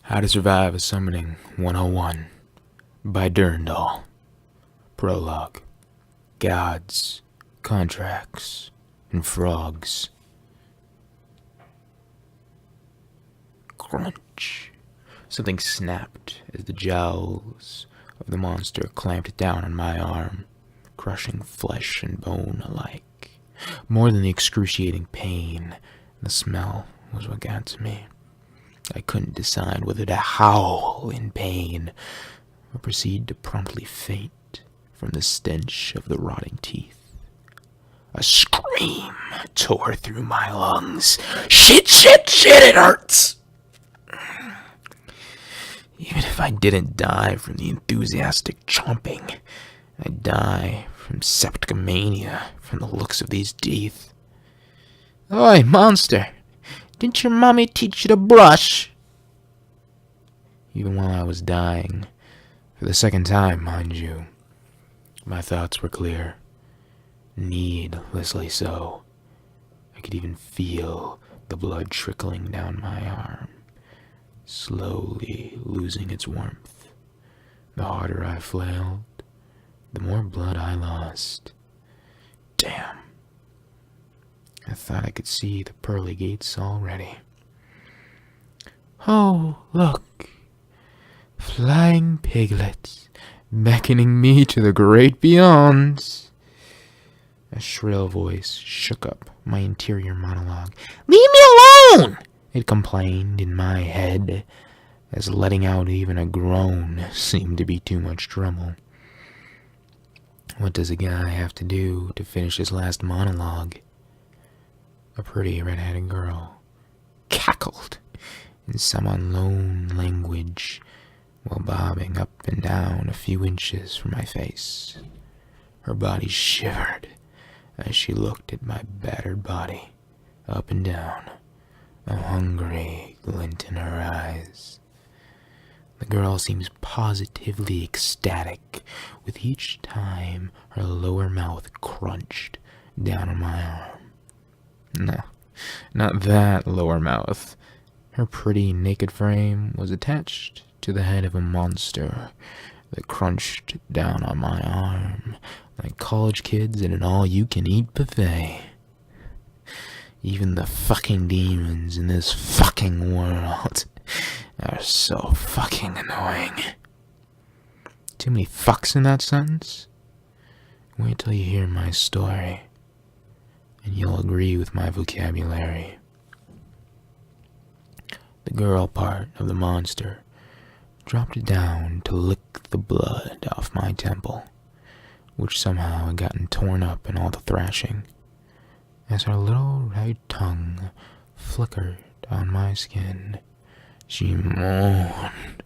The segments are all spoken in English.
How to Survive a Summoning 101 by Durrendal. Prologue. Gods, contracts, and frogs. Crunch. Something snapped as the jowls of the monster clamped down on my arm, crushing flesh and bone alike. More than the excruciating pain, the smell was what got to me. I couldn't decide whether to howl in pain or proceed to promptly faint from the stench of the rotting teeth. A scream tore through my lungs. Shit, it hurts! Even if I didn't die from the enthusiastic chomping, I'd die from septicemania from the looks of these teeth. Oi, monster! Didn't your mommy teach you to brush? Even while I was dying, for the second time, mind you, my thoughts were clear. Needlessly so. I could even feel the blood trickling down my arm, slowly losing its warmth. The harder I flailed, the more blood I lost. Damn. I thought I could see the pearly gates already. Oh, look! Flying piglets, beckoning me to the great beyond. A shrill voice shook up my interior monologue. Leave me alone! It complained in my head, as letting out even a groan seemed to be too much trouble. What does a guy have to do to finish his last monologue? A pretty red-headed girl cackled in some unknown language while bobbing up and down a few inches from my face. Her body shivered as she looked at my battered body, up and down, a hungry glint in her eyes. The girl seems positively ecstatic with each time her lower mouth crunched down on my arm. No, not that lower mouth. Her pretty naked frame was attached to the head of a monster that crunched down on my arm like college kids at an all-you-can-eat buffet. Even the fucking demons in this fucking world are so fucking annoying. Too many fucks in that sentence? Wait till you hear my story, and you'll agree with my vocabulary. The girl part of the monster dropped down to lick the blood off my temple, which somehow had gotten torn up in all the thrashing, as her little red tongue flickered on my skin. She moaned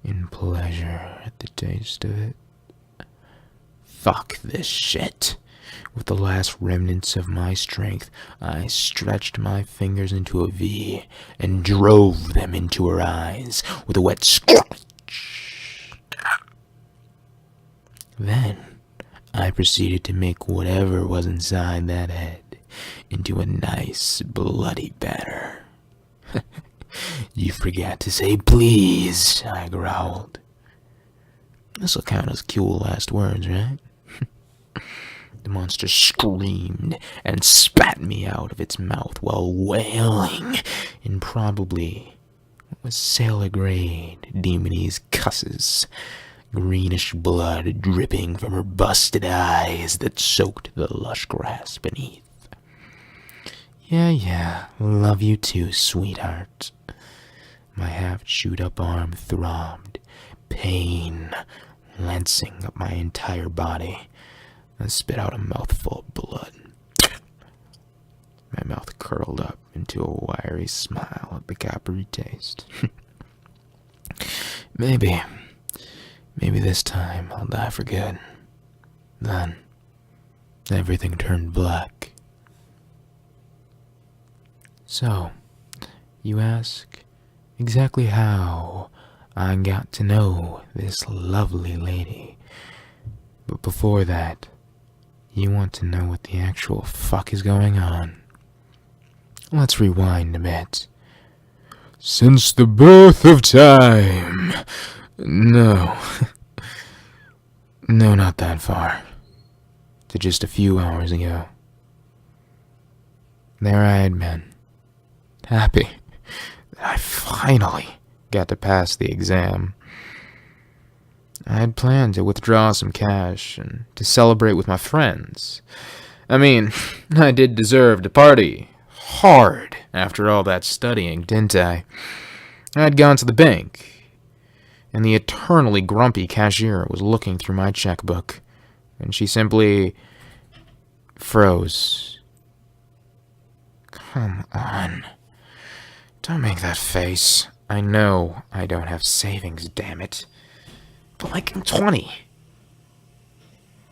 in pleasure at the taste of it. Fuck this shit. With the last remnants of my strength, I stretched my fingers into a V and drove them into her eyes with a wet scratch. Then I proceeded to make whatever was inside that head into a nice bloody batter. You forgot to say please, I growled. This'll count as cool last words, right? The monster screamed and spat me out of its mouth while wailing in probably what was sailor-grade demonese cusses, greenish blood dripping from her busted eyes that soaked the lush grass beneath. Yeah, love you too, sweetheart. My half-chewed-up arm throbbed, pain lancing up my entire body. I spit out a mouthful of blood. My mouth curled up into a wiry smile at the coppery taste. Maybe this time I'll die for good. Then everything turned black. So, you ask exactly how I got to know this lovely lady. But before that, you want to know what the actual fuck is going on. Let's rewind a bit. Since the birth of time. No. No, not that far. To just a few hours ago. There I had been. Happy that I finally got to pass the exam. I had planned to withdraw some cash and to celebrate with my friends. I mean, I did deserve to party hard after all that studying, didn't I? I had gone to the bank, and the eternally grumpy cashier was looking through my checkbook, and she simply froze. Come on. Don't make that face. I know I don't have savings, damn it. But like I'm 20.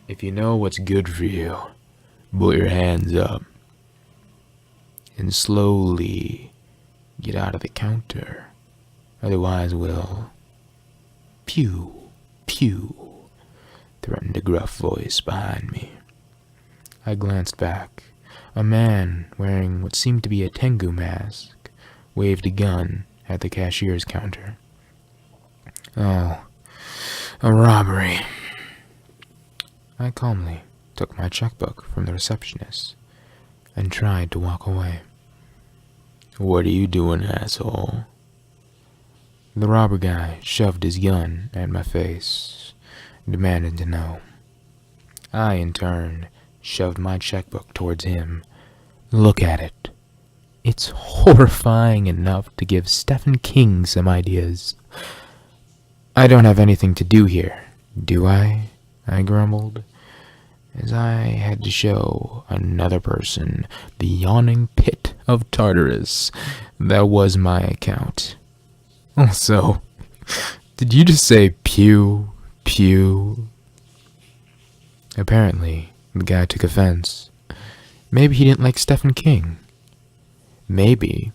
If you know what's good for you, put your hands up. And slowly get out of the counter. Otherwise we'll... Pew, pew, threatened a gruff voice behind me. I glanced back. A man wearing what seemed to be a Tengu mask waved a gun at the cashier's counter. Oh, a robbery. I calmly took my checkbook from the receptionist and tried to walk away. What are you doing, asshole? The robber guy shoved his gun at my face, demanding to know. I, in turn, shoved my checkbook towards him. Look at it. It's horrifying enough to give Stephen King some ideas. I don't have anything to do here, do I? I grumbled, as I had to show another person the yawning pit of Tartarus that was my account. Also, did you just say pew, pew? Apparently, the guy took offense. Maybe he didn't like Stephen King. Maybe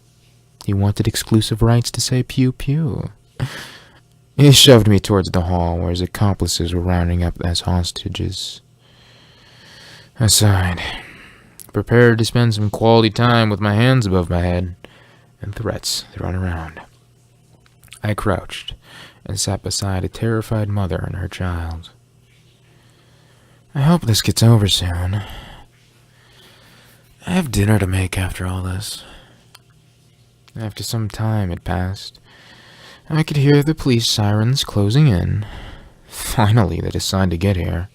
he wanted exclusive rights to say pew, pew. He shoved me towards the hall where his accomplices were rounding up as hostages. I sighed, prepared to spend some quality time with my hands above my head and threats thrown around. I crouched and sat beside a terrified mother and her child. I hope this gets over soon. I have dinner to make after all this. After some time had passed, I could hear the police sirens closing in. Finally, they decided to get here.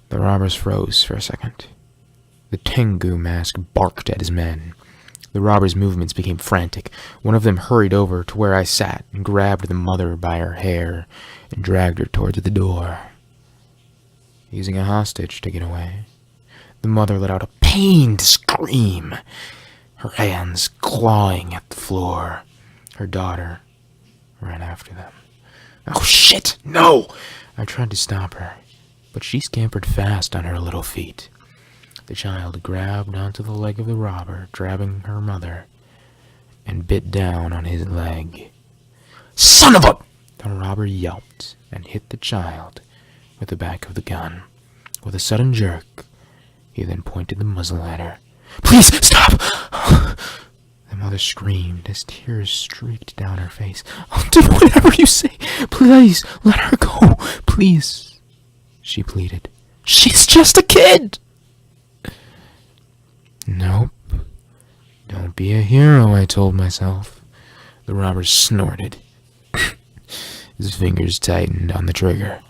The robbers froze for a second. The Tengu mask barked at his men. The robbers' movements became frantic. One of them hurried over to where I sat and grabbed the mother by her hair and dragged her towards the door, using a hostage to get away. The mother let out a pained scream, her hands clawing at the floor. Her daughter ran after them. Oh shit, no! I tried to stop her, but she scampered fast on her little feet. The child grabbed onto the leg of the robber, grabbing her mother, and bit down on his leg. Son of a... The robber yelped and hit the child with the back of the gun. With a sudden jerk, he then pointed the muzzle at her. Please, stop! The mother screamed as tears streaked down her face. I'll do whatever you say. Please, let her go. Please, she pleaded. She's just a kid! Nope. Don't be a hero, I told myself. The robber snorted. His fingers tightened on the trigger.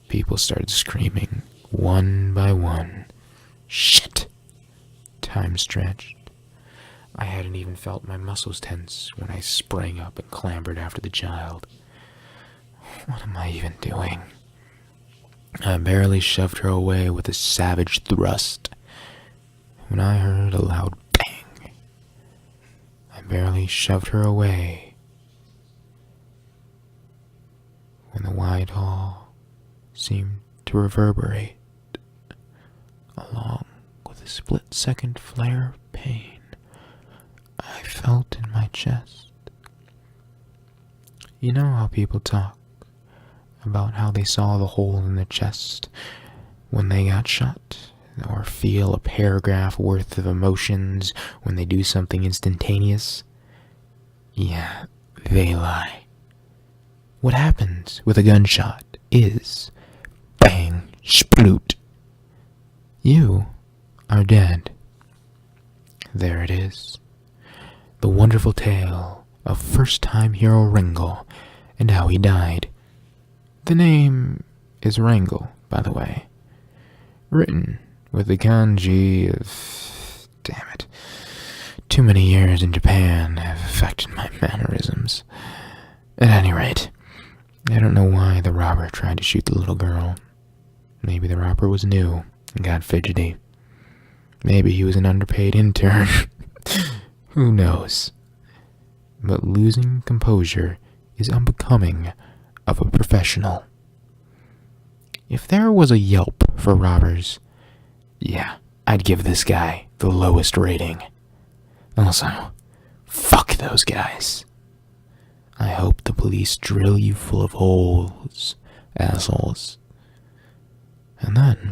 People started screaming, one by one. Shit! Time stretched. I hadn't even felt my muscles tense when I sprang up and clambered after the child. What am I even doing? I barely shoved her away with a savage thrust when I heard a loud bang. I barely shoved her away when the wide hall seemed to reverberate along with a split-second flare of pain I felt in my chest. You know how people talk about how they saw the hole in the chest when they got shot, or feel a paragraph worth of emotions when they do something instantaneous? Yeah, they lie. What happens with a gunshot is bang, sploot. You are dead. There it is. The wonderful tale of first-time hero Wrangle and how he died. The name is Wrangle, by the way. Written with the kanji of... Damn it. Too many years in Japan have affected my mannerisms. At any rate, I don't know why the robber tried to shoot the little girl. Maybe the robber was new and got fidgety. Maybe he was an underpaid intern. Who knows? But losing composure is unbecoming of a professional. If there was a Yelp for robbers, yeah, I'd give this guy the lowest rating. Also, fuck those guys. I hope the police drill you full of holes, assholes. And then